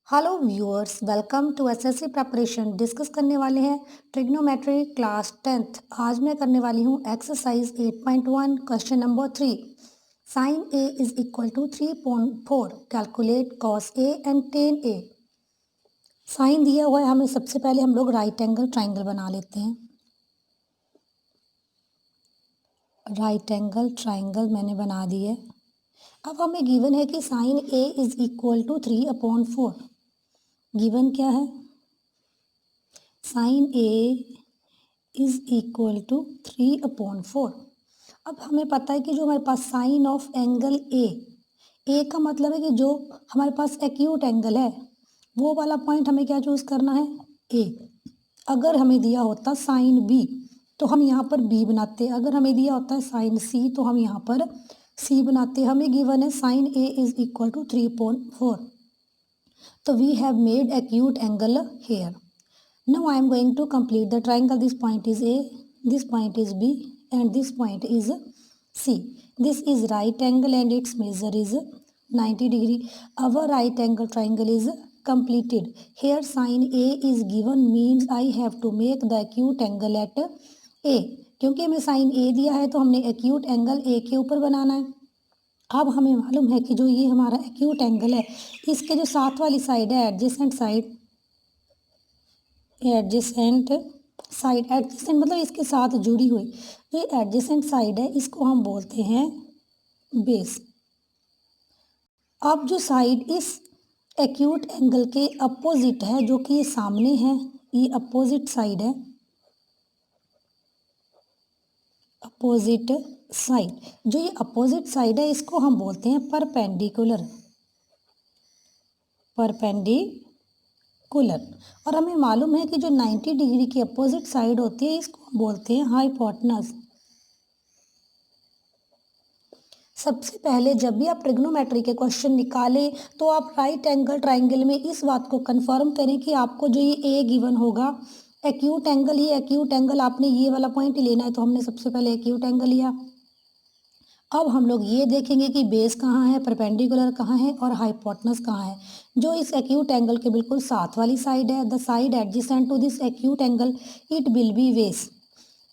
Hello viewers, welcome to SSC preparation. Discuss करने वाले हैं ट्रिग्नोमेट्री क्लास 10th। आज मैं करने वाली हूँ exercise 8.1 question number 3। Sine A is equal to 3.4, calculate cos A and tan A. Sine दिया हुआ है हमें। सबसे पहले हम लोग राइट एंगल ट्राइंगल बना लेते हैं। राइट एंगल ट्राइंगल मैंने बना दी है। अब हमें गिवन है कि sine A is equal to 3/4। Given क्या है? Sine A is equal to 3/4। अब हमें पता है कि जो हमारे पास साइन ऑफ एंगल ए का मतलब है कि जो हमारे पास एक्यूट एंगल है वो वाला पॉइंट हमें क्या चूज़ करना है? ए। अगर हमें दिया होता साइन बी तो हम यहाँ पर बी बनाते। अगर हमें दिया होता है साइन सी तो हम यहाँ पर सी बनाते। हमें गिवन है sine A is equal to 3.4, तो we have made acute angle here. Now I am going to complete the triangle. This point is A, this point is B, and this point is C. This is right angle and its measure is 90 degree. Our right angle triangle is completed. Here sin A is given means I have to make the acute angle at A. क्योंकि हमें sin A दिया है तो हमने acute angle A के ऊपर बनाना है। अब हमें मालूम है कि जो ये हमारा acute angle है इसके जो साथ वाली साइड है एडजेसेंट मतलब इसके साथ जुड़ी हुई जो एडजेसेंट साइड है इसको हम बोलते हैं बेस। अब जो साइड इस एक्यूट एंगल के अपोजिट है जो कि ये सामने है, ये अपोजिट साइड है। अपोजिट साइड, जो ये अपोजिट साइड है इसको हम बोलते हैं परपेंडिकुलर। और हमें मालूम है कि जो 90 डिग्री की अपोजिट साइड होती है इसको हम बोलते हैं हाइपोटेनस। सबसे पहले जब भी आप ट्रिग्नोमेट्री के क्वेश्चन निकालें तो आप राइट एंगल ट्राइंगल में इस बात को कंफर्म करें कि आपको जो ये ए गिवन होगा एक्यूट एंगल, ये एक्यूट एंगल आपने ये वाला पॉइंट ही लेना है, तो हमने सबसे पहले एक्यूट एंगल लिया। अब हम लोग ये देखेंगे कि बेस कहाँ है, परपेंडिकुलर कहाँ है और हाइपोटेनस कहाँ है। जो इस एक्यूट एंगल के बिल्कुल साथ वाली साइड है, the side adjacent to this acute angle it will be base.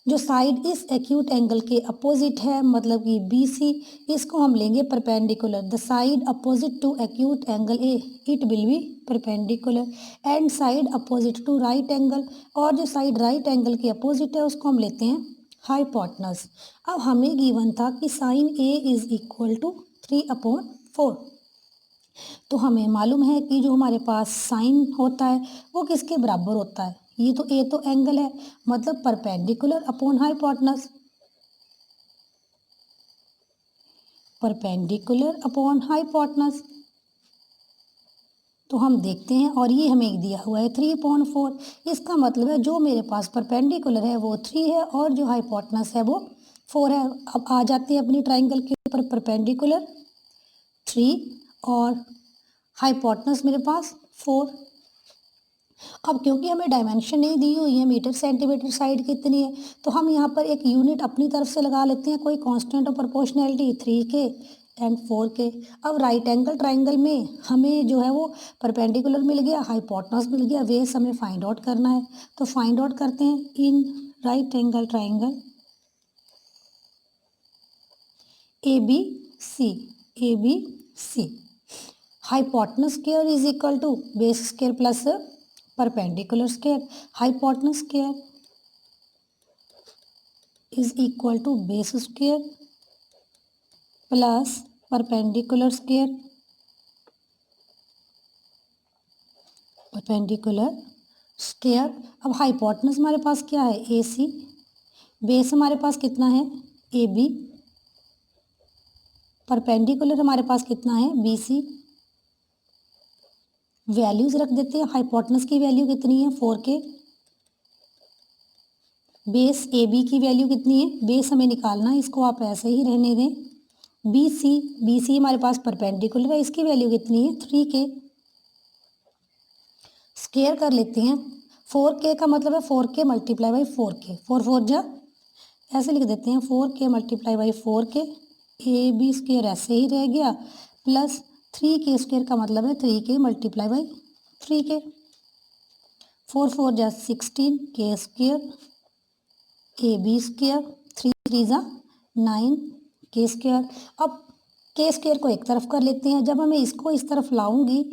जो साइड इस एक्यूट एंगल के अपोजिट है मतलब कि बी सी, इसको हम लेंगे perpendicular. The side opposite to acute angle A it will be perpendicular and side opposite to right angle, और जो साइड राइट एंगल के अपोजिट है उसको हम लेते हैं हाइपोटेनस। अब हमें गिवन था कि sine A is equal to 3/4, तो हमें मालूम है कि जो हमारे पास साइन होता है वो किसके बराबर होता है? ये तो ए तो एंगल है मतलब perpendicular upon hypotenuse. Perpendicular upon hypotenuse, तो हम देखते हैं और ये हमें दिया हुआ है 3/4। इसका मतलब है जो मेरे पास परपेंडिकुलर है वो 3 है और जो हाइपोटेनस है वो 4 है। अब आ जाते हैं अपनी ट्राइंगल के ऊपर। परपेंडिकुलर 3 और हाइपोटेनस मेरे पास 4। अब क्योंकि हमें डायमेंशन नहीं दी हुई है मीटर सेंटीमीटर साइड कितनी है, तो हम यहाँ पर एक यूनिट अपनी तरफ से लगा लेते हैं, कोई constant of proportionality 3K and 4K। अब राइट एंगल ट्राइंगल में हमें जो है वो परपेंडिकुलर मिल गया, हाइपोटेनस मिल गया, बेस हमें फाइंड आउट करना है। तो फाइंड आउट करते हैं in right angle triangle ABC। Hypotenuse square is equal to base square plus perpendicular square. Hypotenuse square is equal to base square plus perpendicular square. अब hypotenuse हमारे पास क्या है? AC। बेस हमारे पास कितना है? AB। परपेंडिकुलर हमारे पास कितना है? BC। वैल्यूज रख देते हैं। हाइपोटेनस की वैल्यू कितनी है? 4K। बेस AB की वैल्यू कितनी है? बेस हमें निकालना है, इसको आप ऐसे ही रहने दें। BC हमारे पास परपेंडिकुलर है, इसकी वैल्यू कितनी है? 3K। स्क्वायर कर लेते हैं। 4K का मतलब है 4K मल्टीप्लाई बाई 4K। 4 जा ऐसे लिख देते हैं 4K multiply by 4K। AB square ऐसे ही रह गया प्लस 3K स्क्वायर का मतलब है 3K मल्टीप्लाई बाई 3 के, 4 4 जा 16 के स्क्वायर ए बी स्क्वायर, 3 3 जा 9 के स्क्वायर। अब के स्क्वायर को एक तरफ कर लेते हैं। जब मैं इसको इस तरफ लाऊंगी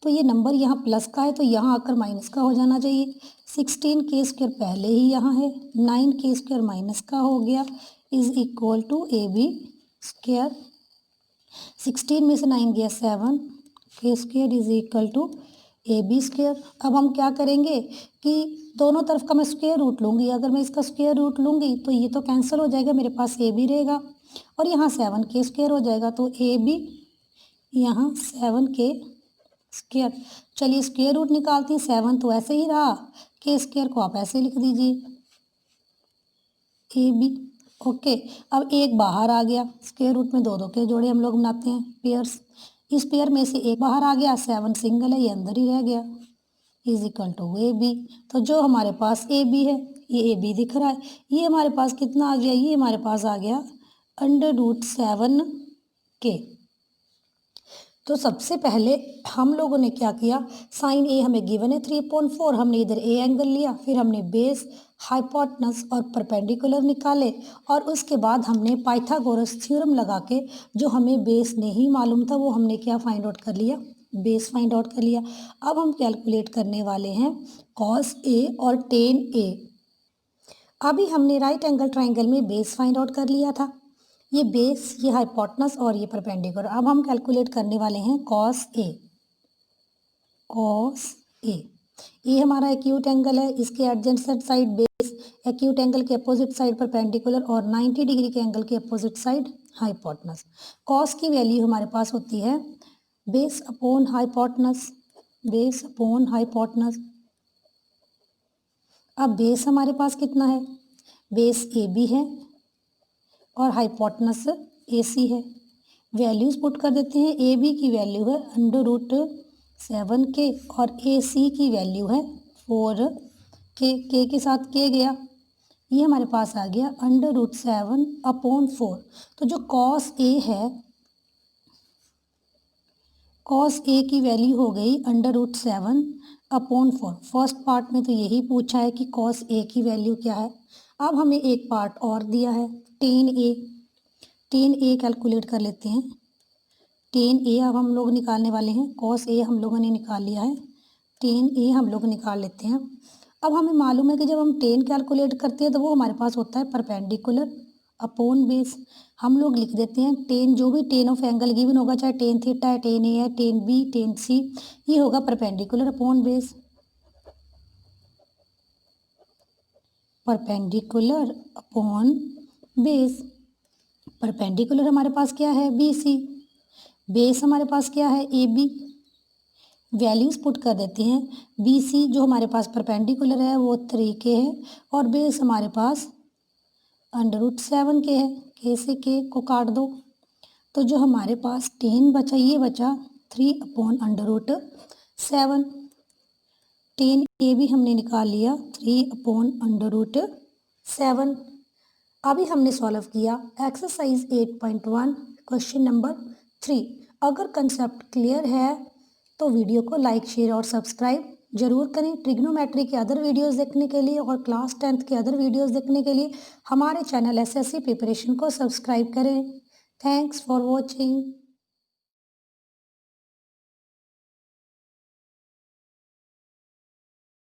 तो ये नंबर यहाँ प्लस का है तो यहाँ आकर माइनस का हो जाना चाहिए। 16 के स्क्वायर पहले ही यहाँ है, 9 के स्क्वायर माइनस का हो गया, is equal to A B square. 16 में से 9 गया 7 के square is equal to A B square. अब हम क्या करेंगे कि दोनों तरफ का मैं स्क्वायर रूट लूँगी। अगर मैं इसका स्क्वायर रूट लूँगी तो ये तो कैंसिल हो जाएगा, मेरे पास ए बी रहेगा और यहाँ 7 के स्क्वायर हो जाएगा तो ए बी यहाँ 7 के स्क्वायर। चलिए स्क्वायर रूट निकालती हैं। 7 तो ऐसे ही रहा, के स्क्वायर को आप ऐसे लिख दीजिए ए बी। ओके, अब एक बाहर आ गया। स्क्वायर रूट में दो दो के जोड़े हम लोग बनाते हैं, पेयर्स। इस पेयर में से एक बाहर आ गया, 7 सिंगल है, ये अंदर ही रह गया, is equal to A B. तो जो हमारे पास ए बी है, ये ए बी दिख रहा है। ये हमारे पास कितना आ गया, ये हमारे पास आ गया √7 के। तो सबसे पहले हम लोगों ने क्या किया, साइन ए हमें गिवन है 3/4, हमने इधर ए एंगल लिया, फिर हमने बेस, हाइपोटेनस और परपेंडिकुलर निकाले और उसके बाद हमने पाइथागोरस थ्योरम लगा के जो हमें बेस नहीं मालूम था वो हमने क्या फाइंड आउट कर लिया, बेस फाइंड आउट कर लिया। अब हम कैलकुलेट करने वाले हैं कॉस ए और टेन ए। अभी हमने राइट एंगल ट्राइंगल में बेस फाइंड आउट कर लिया था, ये बेस, ये हाइपोटेनस और ये परपेंडिकुलर। अब हम कैलकुलेट करने वाले हैं कॉस ए। कॉस ए, ये हमारा एक्यूट एंगल है, इसके adjacent side base, acute angle के अपोजिट साइड परपेंडिकुलर और 90 डिग्री के एंगल के अपोजिट साइड हाइपोटेनस। कॉस की वैल्यू हमारे पास होती है base upon hypotenuse, base upon hypotenuse. अब बेस हमारे पास कितना है, बेस ए बी है और हाइपोटेनस ए सी है। वैल्यूज पुट कर देते हैं। ए बी की वैल्यू है √7 के और ए सी की वैल्यू है 4 के के साथ के गया, ये हमारे पास आ गया √7/4। तो जो कॉस ए है, कॉस ए की वैल्यू हो गई √7/4। फर्स्ट पार्ट में तो यही पूछा है कि कॉस ए की वैल्यू क्या है। अब हमें एक पार्ट और दिया है टेन ए। टेन ए कैलकुलेट कर लेते हैं। टेन ए अब हम लोग निकालने वाले हैं, कॉस ए हम लोगों ने निकाल लिया है, टेन ए हम लोग निकाल लेते हैं। अब हमें मालूम है कि जब हम टेन कैलकुलेट करते हैं तो वो हमारे पास होता है परपेंडिकुलर अपॉन बेस। हम लोग लिख देते हैं टेन, जो भी टेन ऑफ एंगल गिवन होगा, चाहे टेन थीटा है, टेन ए है, टेन बी, टेन सी, ये होगा perpendicular upon base. Perpendicular upon base, perpendicular हमारे पास क्या है बी सी, बेस हमारे पास क्या है ए बी। वैल्यूज पुट कर देते हैं। बी सी जो हमारे पास परपेंडिकुलर है वो 3 के है और बेस हमारे पास √7 के है, के से के को काट दो तो जो हमारे पास 10 बचा, ये बचा 3/√7। 10 ए भी हमने निकाल लिया 3/√7। अभी हमने सॉल्व किया एक्सरसाइज 8.1 क्वेश्चन नंबर 3। अगर कंसेप्ट क्लियर है तो वीडियो को लाइक, शेयर और सब्सक्राइब जरूर करें। ट्रिग्नोमेट्री के अदर वीडियोस देखने के लिए और क्लास 10th के अदर वीडियोस देखने के लिए हमारे चैनल एसएससी प्रिपरेशन को सब्सक्राइब करें। Thanks for watching.